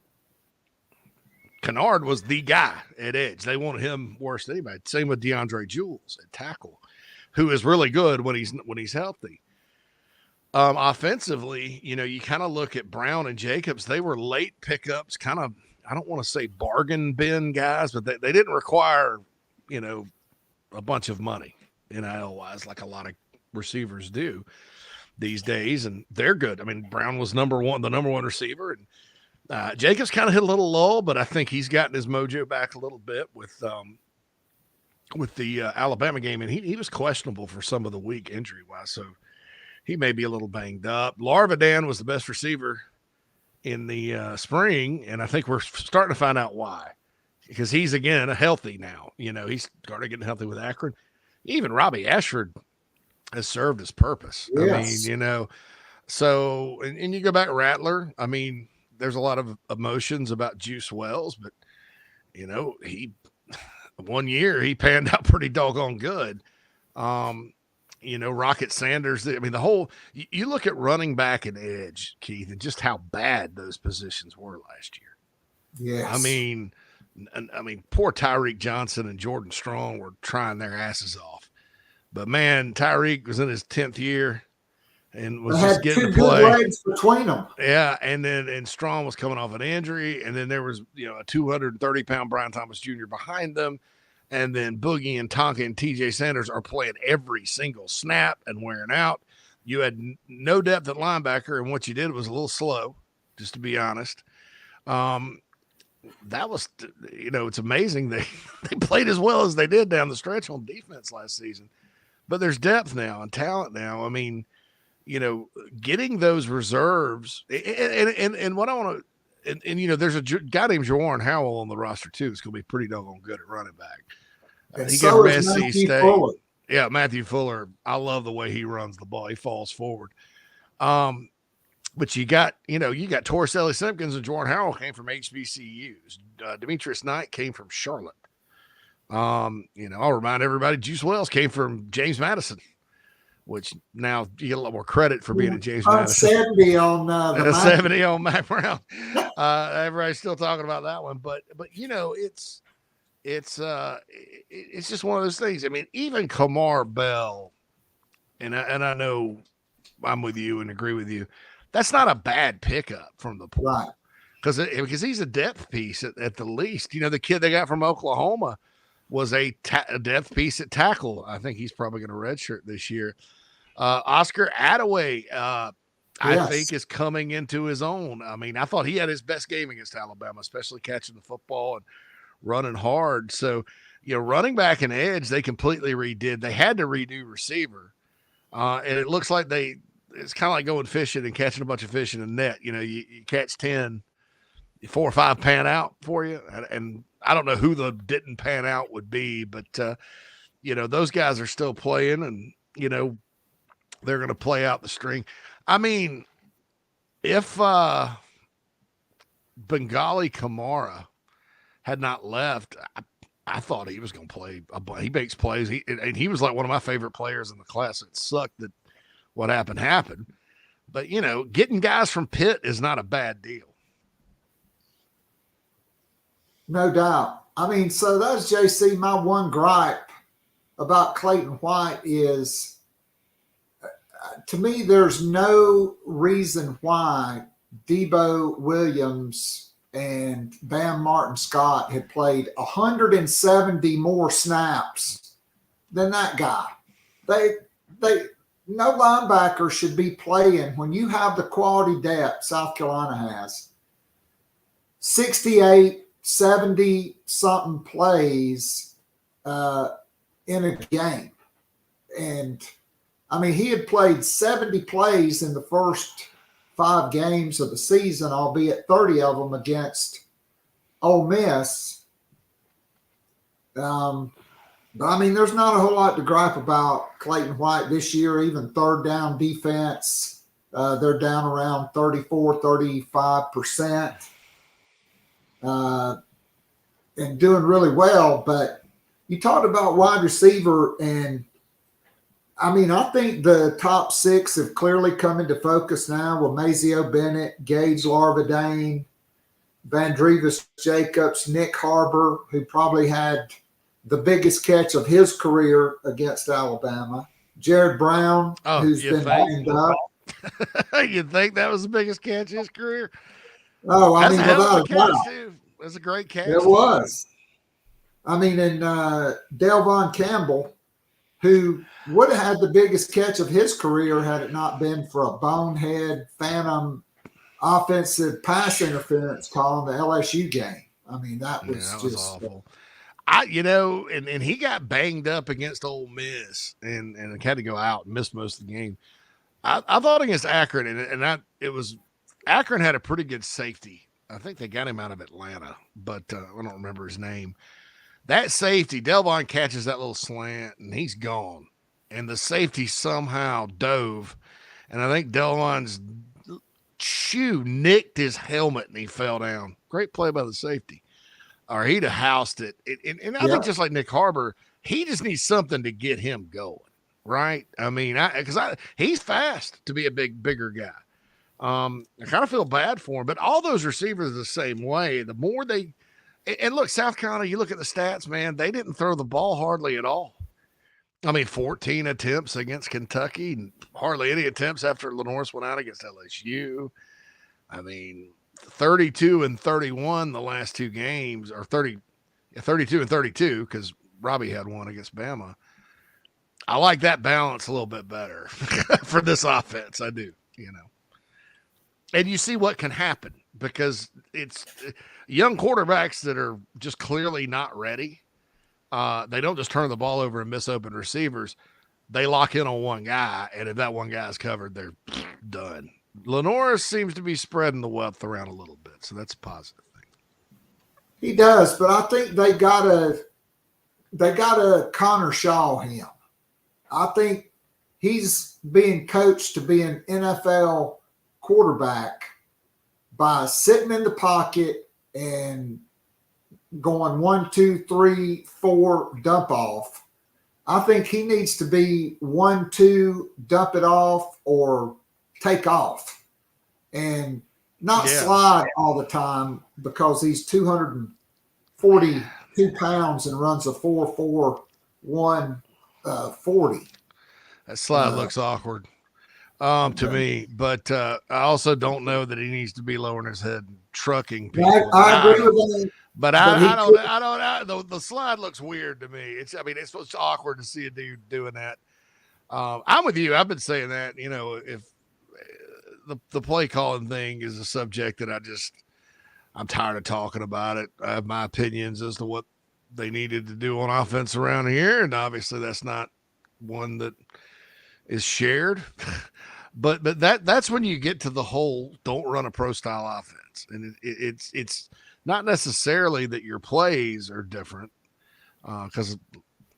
Kennard was the guy at edge. They wanted him worse than anybody. Same with DeAndre Jules at tackle, who is really good when he's healthy. Offensively, you kind of look at Brown and Jacobs. They were late pickups, kind of, I don't want to say bargain bin guys, but they didn't require, a bunch of money, NIL-wise, like a lot of receivers do these days, and they're good. I mean, Brown was the number one receiver, and Jacobs kind of hit a little lull, but I think he's gotten his mojo back a little bit with the Alabama game, and he was questionable for some of the week injury-wise, so he may be a little banged up. Larvadane was the best receiver in the spring, and I think we're starting to find out why. Because he's again healthy now. He's started getting healthy with Akron. Even Robbie Ashford has served his purpose. Yes. I mean, so and you go back Rattler. I mean, there's a lot of emotions about Juice Wells, but he 1 year he panned out pretty doggone good. Rocket Sanders. I mean, the whole you look at running back and edge, Keith, and just how bad those positions were last year. Yes. I mean, poor Tyreek Johnson and Jordan Strong were trying their asses off. But man, Tyreek was in his 10th year and was just getting to play. Good legs between them. Yeah, and Strong was coming off an injury, and then there was a 230-pound Brian Thomas Jr. behind them, and then Boogie and Tonka and T.J. Sanders are playing every single snap and wearing out. You had no depth at linebacker, and what you did was a little slow, just to be honest. That was, it's amazing they played as well as they did down the stretch on defense last season. But there's depth now and talent now. I mean, getting those reserves and what I want to, and there's a guy named Jawan Howell on the roster too. It's going to be pretty doggone good at running back. He got NC State. Fuller. Yeah, Matthew Fuller. I love the way he runs the ball. He falls forward. But you got Torres Ellis Simpkins and Jordan Howell came from HBCUs. Demetrius Knight came from Charlotte. I'll remind everybody, Juice Wells came from James Madison, which now you get a lot more credit for being a James Madison. 70 on the 70 on Mac Brown. Everybody's still talking about that one, but it's just one of those things. I mean, even Kamar Bell, and I know I'm with you and agree with you. That's not a bad pickup from the pool, right? Because he's a depth piece at the least. The kid they got from Oklahoma was a depth piece at tackle. I think he's probably going to redshirt this year. Oscar Attaway, I think, is coming into his own. I mean, I thought he had his best game against Alabama, especially catching the football and running hard. So, running back and edge, they completely redid. They had to redo receiver. And it looks like it's kind of like going fishing and catching a bunch of fish in a net. You catch 10, 4 or 5 pan out for you. And I don't know who the didn't pan out would be, but, those guys are still playing and, they're going to play out the string. I mean, if Bengali Kamara had not left, I thought he was going to play. He makes plays. He was like one of my favorite players in the class. It sucked that what happened. But, getting guys from Pitt is not a bad deal. No doubt. I mean, so that's JC. My one gripe about Clayton White is, to me, there's no reason why Debo Williams and Bam Martin Scott had played 170 more snaps than that guy. No linebacker should be playing when you have the quality depth South Carolina has. 68, 70 something plays in a game. And I mean, he had played 70 plays in the first 5 games of the season, albeit 30 of them against Ole Miss. But I mean, there's not a whole lot to gripe about Clayton White this year, even third down defense. They're down around 34, 35%. And doing really well. But you talked about wide receiver, and I mean, I think the top 6 have clearly come into focus now with Mazeo Bennett, Gage Larvadane, Vandrevis Jacobs, Nick Harbor, who probably had the biggest catch of his career against Alabama, Jared Brown, who's been banged up. You'd think that was the biggest catch of his career? Oh, I mean, without a doubt. It was a great catch. It was. I mean, and Delvon Campbell, who would have had the biggest catch of his career had it not been for a bonehead phantom offensive pass interference call in the LSU game. I mean, that was just awful. And he got banged up against Ole Miss and had to go out and miss most of the game. I thought against Akron, it was Akron had a pretty good safety. I think they got him out of Atlanta, but I don't remember his name. That safety, Delvon catches that little slant, and he's gone. And the safety somehow dove, and I think Delvon's shoe nicked his helmet, and he fell down. Great play by the safety. Or he'd have housed it. And I think just like Nick Harbor, he just needs something to get him going, right? I mean, he's fast to be a bigger guy. I kind of feel bad for him, but all those receivers are the same way. The more they – and look, South Carolina, you look at the stats, man, they didn't throw the ball hardly at all. I mean, 14 attempts against Kentucky, and hardly any attempts after Lenore's went out against LSU. I mean, 32 and 31 the last two games, or 32 and 32 because Robbie had one against Bama. I like that balance a little bit better for this offense. I do, And you see what can happen because it's young quarterbacks that are just clearly not ready. They don't just turn the ball over and miss open receivers. They lock in on one guy, and if that one guy is covered, they're done. Lenore seems to be spreading the wealth around a little bit, so that's a positive thing. He does, but I think they gotta Connor Shaw him. I think he's being coached to be an NFL quarterback by sitting in the pocket and going 1, 2, 3, 4, dump off. I think he needs to be 1, 2, dump it off or take off and not slide all the time because he's 242 pounds and runs a 4.41 40. That slide looks awkward to me, but I also don't know that he needs to be lowering his head and trucking people. I agree with that. But I don't. The slide looks weird to me. It's awkward to see a dude doing that. I'm with you. I've been saying that. If the play calling thing is a subject that I'm tired of talking about it. I have my opinions as to what they needed to do on offense around here, and obviously that's not one that is shared. but that's when you get to the whole don't run a pro style offense, and it's not necessarily that your plays are different because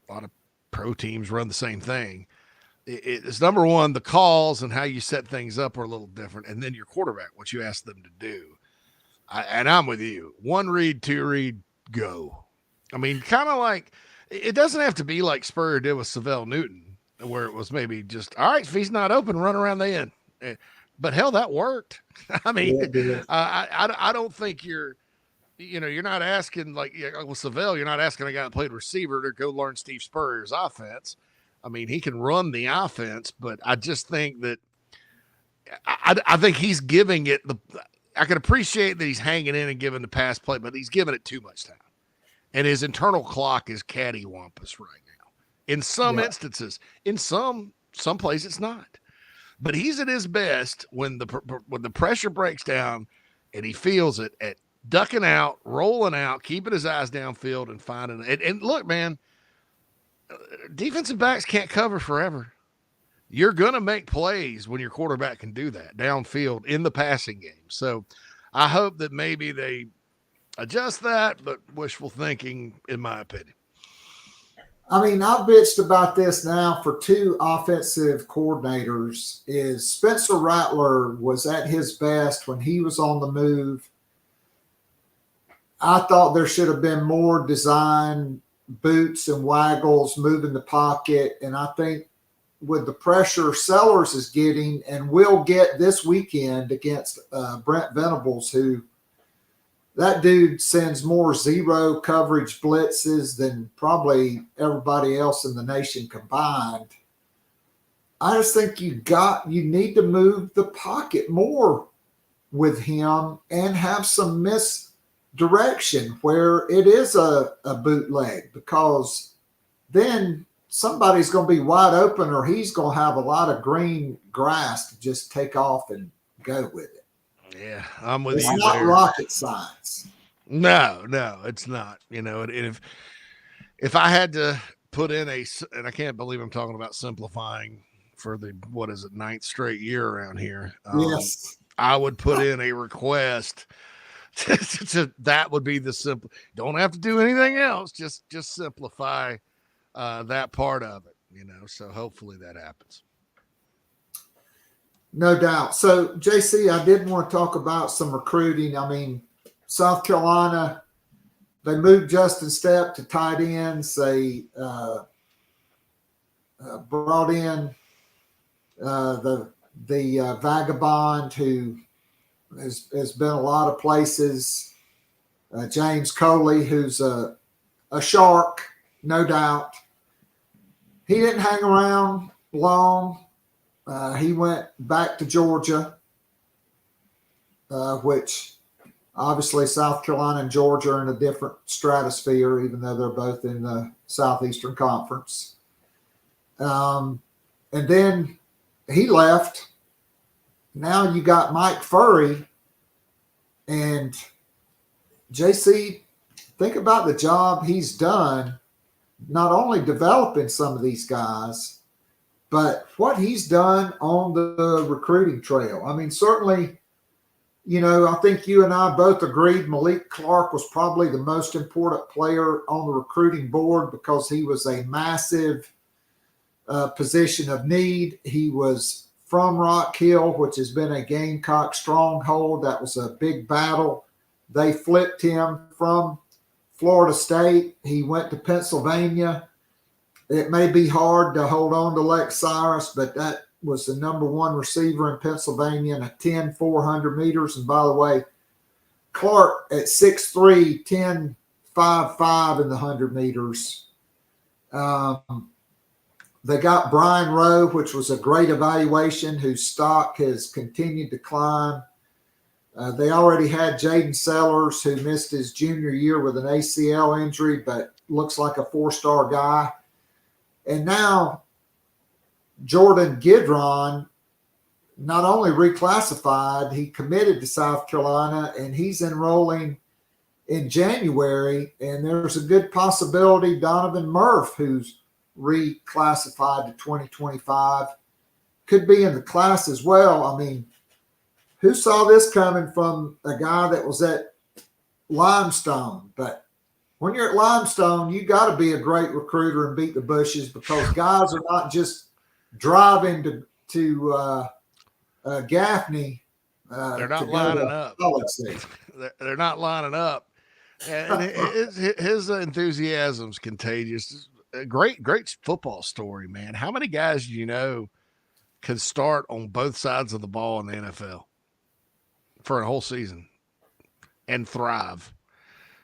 a lot of pro teams run the same thing. It's number one, the calls and how you set things up are a little different. And then your quarterback, what you ask them to do. And I'm with you. 1 read, 2 read, go. I mean, kind of like it doesn't have to be like Spurrier did with Savell Newton, where it was maybe just, all right, if he's not open, run around the end. But hell, that worked. I mean, I don't think you're not asking like with Savell, you're not asking a guy that played receiver to go learn Steve Spurrier's offense. I mean, he can run the offense, but I just think that I think he's giving it I can appreciate that he's hanging in and giving the pass play, but he's giving it too much time. And his internal clock is cattywampus right now. In some instances, in some plays it's not. But he's at his best when the pressure breaks down and he feels it at ducking out, rolling out, keeping his eyes downfield and finding it. And look, man, defensive backs can't cover forever. You're going to make plays when your quarterback can do that downfield in the passing game. So I hope that maybe they adjust that, but wishful thinking, in my opinion. I mean, I've bitched about this now for 2 offensive coordinators. Is Spencer Rattler was at his best when he was on the move. I thought there should have been more design, boots and waggles, moving the pocket. And I think with the pressure Sellers is getting and will get this weekend against Brent Venables, who that dude sends more zero coverage blitzes than probably everybody else in the nation combined. I just think you need to move the pocket more with him and have some misdirection where it is a bootleg, because then somebody's going to be wide open or he's going to have a lot of green grass to just take off and go with it. Yeah, I'm with you. It's not there. rocket science. No, it's not. And if I had to put in and I can't believe I'm talking about simplifying for the 9th straight year around here. Yes. I would put in a request that would be the simple. Don't have to do anything else. Just simplify that part of it, so hopefully that happens. No doubt. So, JC, I did want to talk about some recruiting. I mean, South Carolina, they moved Justin Stepp to tight ends. They brought in the vagabond who has been a lot of places, James Coley, who's a shark, no doubt. He didn't hang around long. He went back to Georgia, which obviously South Carolina and Georgia are in a different stratosphere, even though they're both in the Southeastern Conference. And then he left. Now you got Mike Furry. And JC, think about the job he's done, not only developing some of these guys, but what he's done on the recruiting trail. I mean, certainly, I think you and I both agreed Malik Clark was probably the most important player on the recruiting board because he was a massive position of need. He was from Rock Hill, which has been a Gamecock stronghold. That was a big battle. They flipped him from Florida State. He went to Pennsylvania. It may be hard to hold on to Lex Cyrus, but that was the number one receiver in Pennsylvania in a 10, 400 meters. And by the way, Clark at 6'3", 10, 5'5" in the 100 meters. They got Brian Rowe, which was a great evaluation, whose stock has continued to climb. They already had Jaden Sellers, who missed his junior year with an ACL injury, but looks like a 4-star guy. And now Jordan Gidron not only reclassified, he committed to South Carolina, and he's enrolling in January. And there's a good possibility Donovan Murph, who's reclassified to 2025, could be in the class as well. I mean, who saw this coming from a guy that was at Limestone? But when you're at Limestone, you got to be a great recruiter and beat the bushes, because guys are not just driving to Gaffney. They're not lining up. They're not lining up. And his enthusiasm's contagious. A great football story, man. How many guys do you know can start on both sides of the ball in the NFL for a whole season and thrive?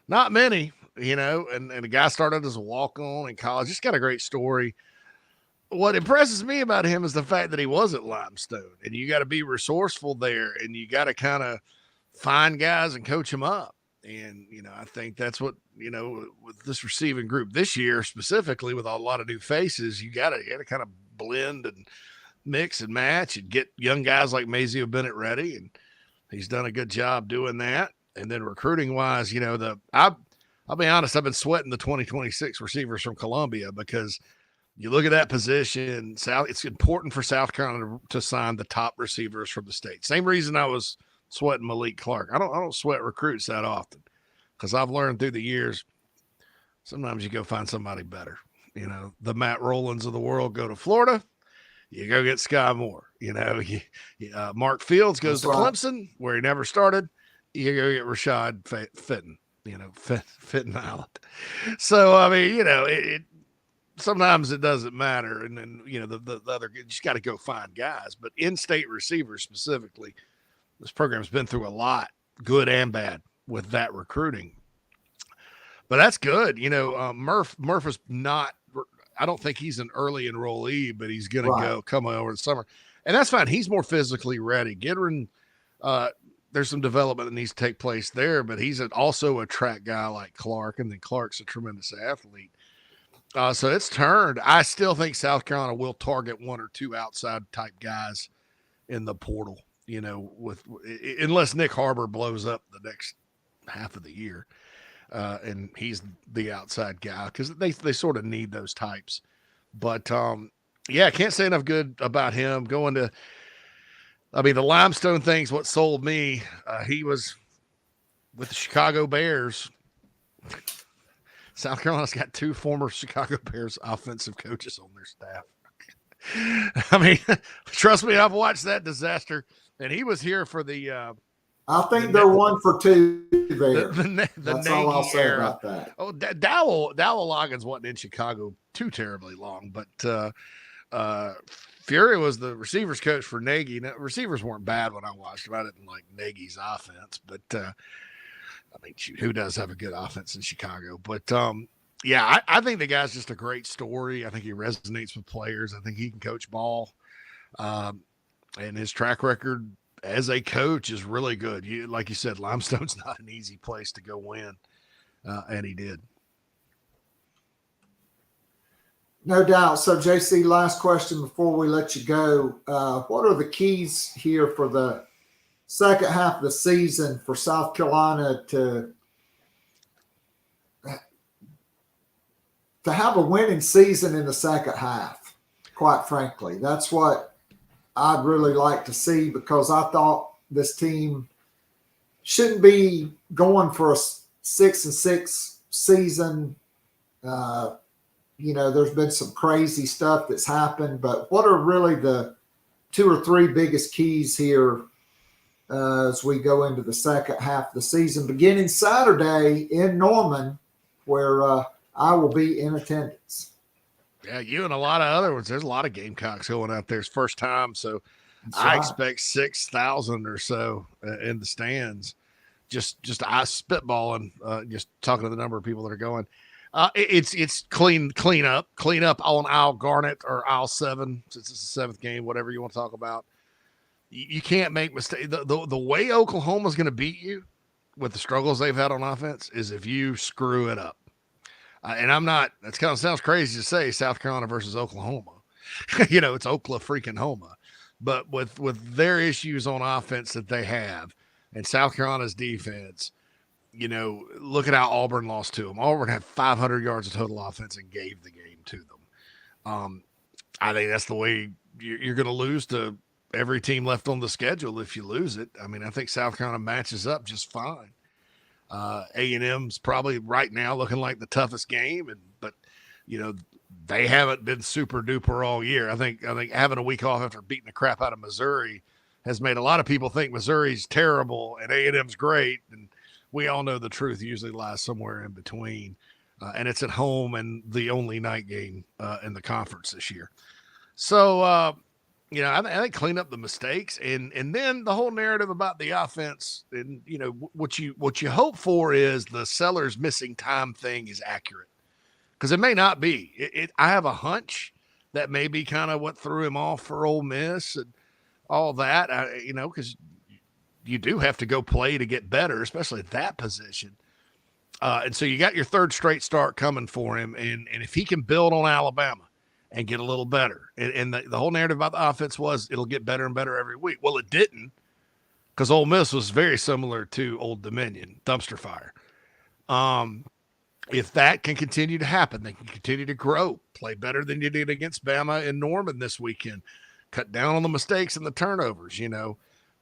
Not many. And the guy started as a walk-on in college. Just got a great story. What impresses me about him is the fact that he was at Limestone, and you got to be resourceful there, and you got to kind of find guys and coach them up. And, I think that's what, with this receiving group this year, specifically with a lot of new faces, you got to kind of blend and mix and match and get young guys like Mazio Bennett ready. And he's done a good job doing that. And then recruiting wise, I'll be honest, I've been sweating the 2026 receivers from Columbia, because you look at that position, it's important for South Carolina to sign the top receivers from the state. Same reason I was sweating Malik Clark. I don't sweat recruits that often, because I've learned through the years, sometimes you go find somebody better. The Matt Rollins of the world go to Florida. You go get Sky Moore. Mark Fields goes to Clemson, where he never started. You go get Rashad Fitton. Fitton Island. So, I mean, it sometimes it doesn't matter. And then, the other, you just got to go find guys. But in-state receivers specifically, this program's been through a lot, good and bad, with that recruiting. But that's good. Murph is not, I don't think he's an early enrollee, but he's going to come over the summer. And that's fine. He's more physically ready. Gidron, there's some development that needs to take place there, but he's also a track guy like Clark, and then Clark's a tremendous athlete. So it's turned. I still think South Carolina will target one or two outside type guys in the portal, unless Nick Harbor blows up the next half of the year. And he's the outside guy, because they sort of need those types. But, I can't say enough good about him going to I mean, the limestone thing's what sold me. He was with the Chicago Bears. South Carolina's got 2 former Chicago Bears offensive coaches on their staff. I mean, trust me, I've watched that disaster. And he was here for the I think they're 1 for 2 there. The That's Nagy all I'll say era. about that. Oh, Dowell Loggins wasn't in Chicago too terribly long, but Fury was the receivers coach for Nagy. Now, receivers weren't bad when I watched them. I didn't like Nagy's offense, but I mean, shoot, who does have a good offense in Chicago? But yeah, I think the guy's just a great story. I think he resonates with players. I think he can coach ball, and his track record as a coach is really good. Like you said, Limestone's not an easy place to go win, and he did. No doubt. So, JC, last question before we let you go. What are the keys here for the second half of the season for South Carolina to have a winning season in the second half? Quite frankly, that's what I'd really like to see, because I thought this team shouldn't be going for a 6-6 season. There's been some crazy stuff that's happened, but what are really the 2 or 3 biggest keys here as we go into the second half of the season, beginning Saturday in Norman, where I will be in attendance? Yeah, you and a lot of other ones. There's a lot of Gamecocks going out there. It's first time, so That's I right. expect 6,000 or so in the stands. Just I spitballing, just talking to the number of people that are going. It's clean up on aisle Garnet or aisle 7, since it's the 7th game, whatever you want to talk about. You can't make mistakes. The way Oklahoma's going to beat you with the struggles they've had on offense is if you screw it up. And I'm not, that kind of sounds crazy to say South Carolina versus Oklahoma. It's Oklahoma freaking Homa. But with their issues on offense that they have and South Carolina's defense, look at how Auburn lost to them. Auburn had 500 yards of total offense and gave the game to them. I think that's the way you're going to lose to every team left on the schedule if you lose it. I mean, I think South Carolina matches up just fine. A&M's probably right now looking like the toughest game, but they haven't been super duper all year. I think having a week off after beating the crap out of Missouri has made a lot of people think Missouri's terrible and A&M's great, and we all know the truth usually lies somewhere in between. And it's at home and the only night game in the conference this year. So, I think clean up the mistakes and then the whole narrative about the offense and, what you hope for is the Sellers missing time thing is accurate, because it may not be. I have a hunch that may be kind of what threw him off for Ole Miss and all that, because you do have to go play to get better, especially at that position. And so you got your 3rd straight start coming for him. And if he can build on Alabama and get a little better, and the whole narrative about the offense was it'll get better and better every week. Well, it didn't, because Ole Miss was very similar to Old Dominion, dumpster fire. If that can continue to happen, they can continue to grow, play better than you did against Bama and Norman this weekend, cut down on the mistakes and the turnovers,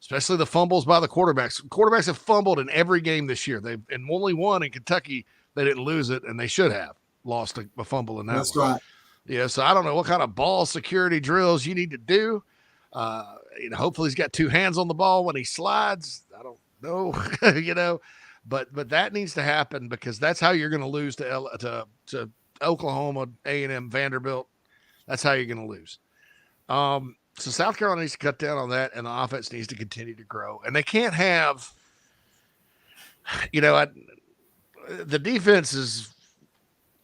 especially the fumbles by the quarterbacks. Quarterbacks have fumbled in every game this year. They've and only one in Kentucky. They didn't lose it, and they should have lost a fumble in that. That's one. right. Yeah, so I don't know what kind of ball security drills you need to do. Hopefully he's got 2 hands on the ball when he slides. I don't know, but that needs to happen, because that's how you're going to lose to Oklahoma, A&M, Vanderbilt. That's how you're going to lose. So South Carolina needs to cut down on that, and the offense needs to continue to grow. And they can't have, the defense is,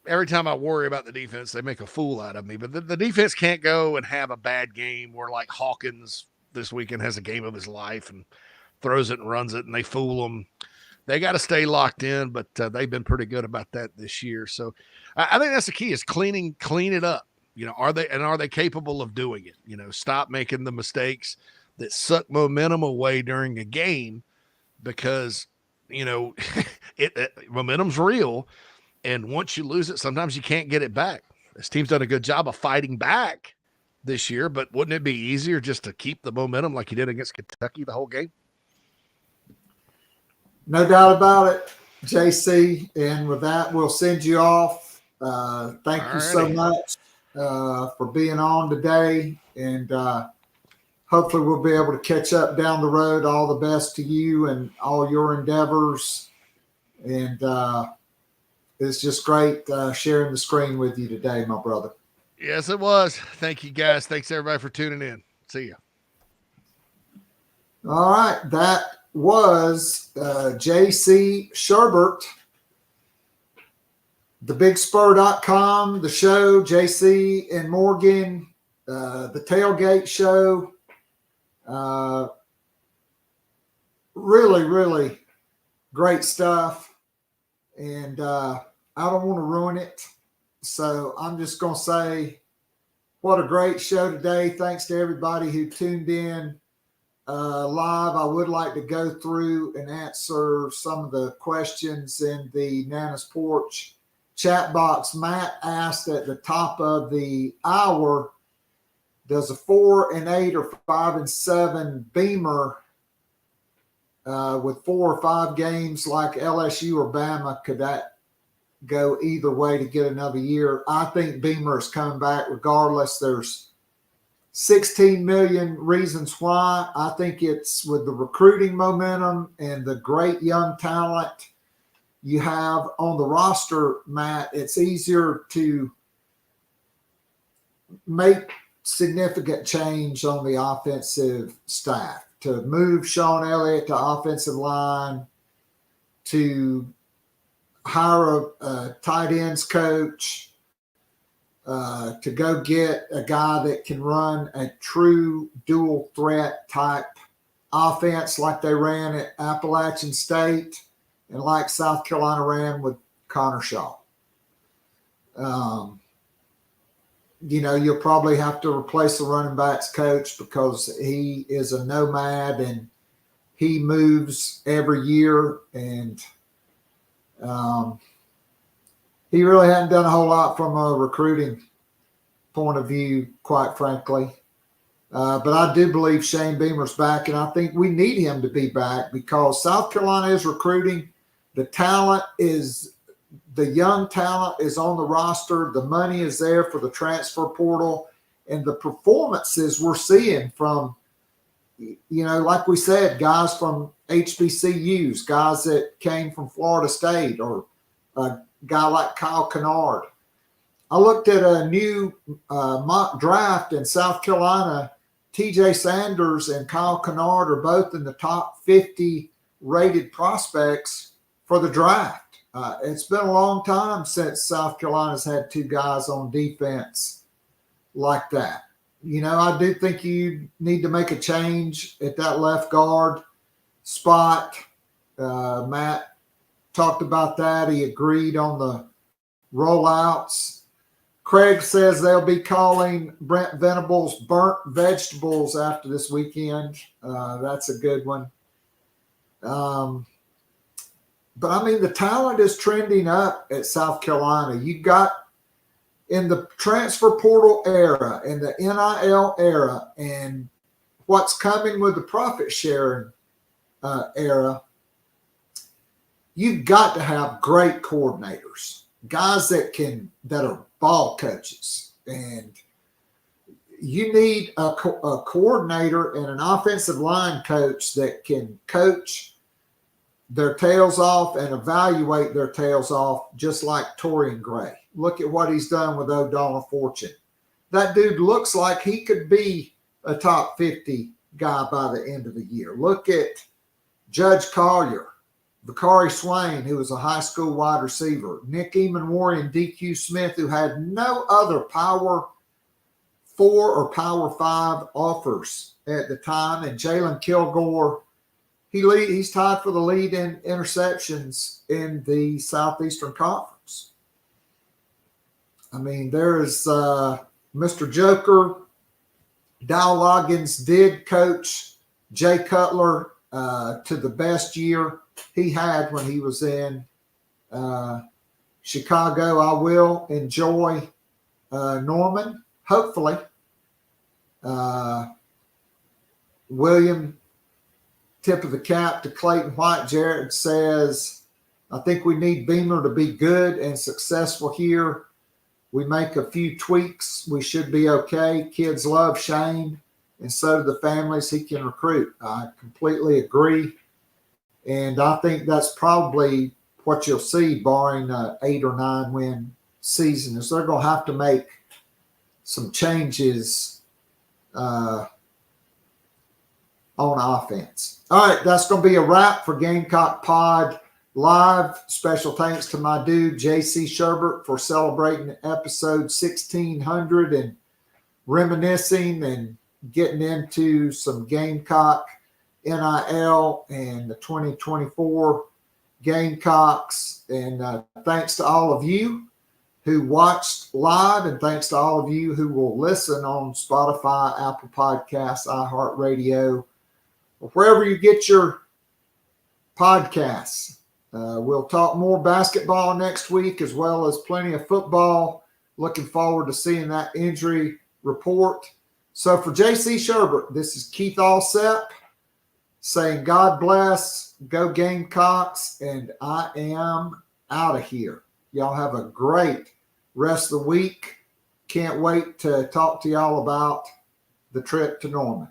every time I worry about the defense, they make a fool out of me. But the defense can't go and have a bad game where, like, Hawkins this weekend has a game of his life and throws it and runs it, and they fool them. They got to stay locked in, but they've been pretty good about that this year. So I think that's the key, is clean it up. Are they capable of doing it? Stop making the mistakes that suck momentum away during a game, because, momentum's real. And once you lose it, sometimes you can't get it back. This team's done a good job of fighting back this year, but wouldn't it be easier just to keep the momentum like you did against Kentucky the whole game? No doubt about it, JC. And with that, we'll send you off. Thank you so much for being on today. And hopefully we'll be able to catch up down the road. All the best to you and all your endeavors. And it's just great sharing the screen with you today, my brother. Yes, it was. Thank you, guys. Thanks, everybody, for tuning in. See you. All right. That was JC Shurburtt, thebigspur.com, the show, JC and Morgan, the Tailgate Show. Really, really great stuff. And I don't want to ruin it. So I'm just going to say what a great show today. Thanks to everybody who tuned in live. I would like to go through and answer some of the questions in the Nana's Porch chat box. Matt asked at the top of the hour, does a 4-8 or 5-7 Beamer with 4 or 5 games like LSU or Bama, could that go either way to get another year? I think Beamer is coming back regardless. There's 16 million reasons why. I think it's with the recruiting momentum and the great young talent you have on the roster, Matt. It's easier to make significant change on the offensive staff, to move Sean Elliott to offensive line, to hire a tight ends coach, to go get a guy that can run a true dual threat type offense like they ran at Appalachian State and like South Carolina ran with Connor Shaw. You'll probably have to replace the running backs coach because he is a nomad and he moves every year, and he really hadn't done a whole lot from a recruiting point of view, quite frankly. But I do believe Shane Beamer's back, and I think we need him to be back because South Carolina is recruiting. The young talent is on the roster. The money is there for the transfer portal, and the performances we're seeing from, like we said, guys from HBCUs, guys that came from Florida State, or a guy like Kyle Kennard. I looked at a new mock draft in South Carolina. TJ Sanders and Kyle Kennard are both in the top 50 rated prospects for the draft. It's been a long time since South Carolina's had 2 guys on defense like that. I do think you need to make a change at that left guard spot. Matt talked about that. He agreed on the rollouts. Craig says they'll be calling Brent Venables burnt vegetables after this weekend. That's a good one. But I mean, the talent is trending up at South Carolina. You got in the transfer portal era, in the NIL era, and what's coming with the profit sharing era, you've got to have great coordinators, guys that are ball coaches. And you need a coordinator and an offensive line coach that can coach their tails off and evaluate their tails off, just like Torian Gray. Look at what he's done with O'Donnell Fortune. That dude looks like he could be a top 50 guy by the end of the year. Look at Judge Collier, Bakari Swain, who was a high school wide receiver, Nick Emanwari and DQ Smith, who had no other Power 4 or Power 5 offers at the time, and Jalen Kilgore. He's tied for the lead in interceptions in the Southeastern Conference. I mean, there's Mr. Joker. Dow Loggins did coach Jay Cutler to the best year he had when he was in Chicago. I will enjoy Norman, hopefully. William, tip of the cap to Clayton White. Jared says, I think we need Beamer to be good and successful here. We make a few tweaks, we should be okay. Kids love Shane, and so do the families he can recruit. I completely agree. And I think that's probably what you'll see, barring an 8 or 9 win season, is they're going to have to make some changes on offense. All right, that's going to be a wrap for Gamecock Pod Live. Special thanks to my dude, JC Shurburtt, for celebrating episode 1600 and reminiscing and getting into some Gamecock NIL and the 2024 Gamecocks. And thanks to all of you who watched live, and thanks to all of you who will listen on Spotify, Apple Podcasts, iHeartRadio, or wherever you get your podcasts. We'll talk more basketball next week, as well as plenty of football. Looking forward to seeing that injury report. So for JC Shurburtt, this is Keith Allsep saying God bless, go Gamecocks, and I am out of here. Y'all have a great rest of the week. Can't wait to talk to y'all about the trip to Norman.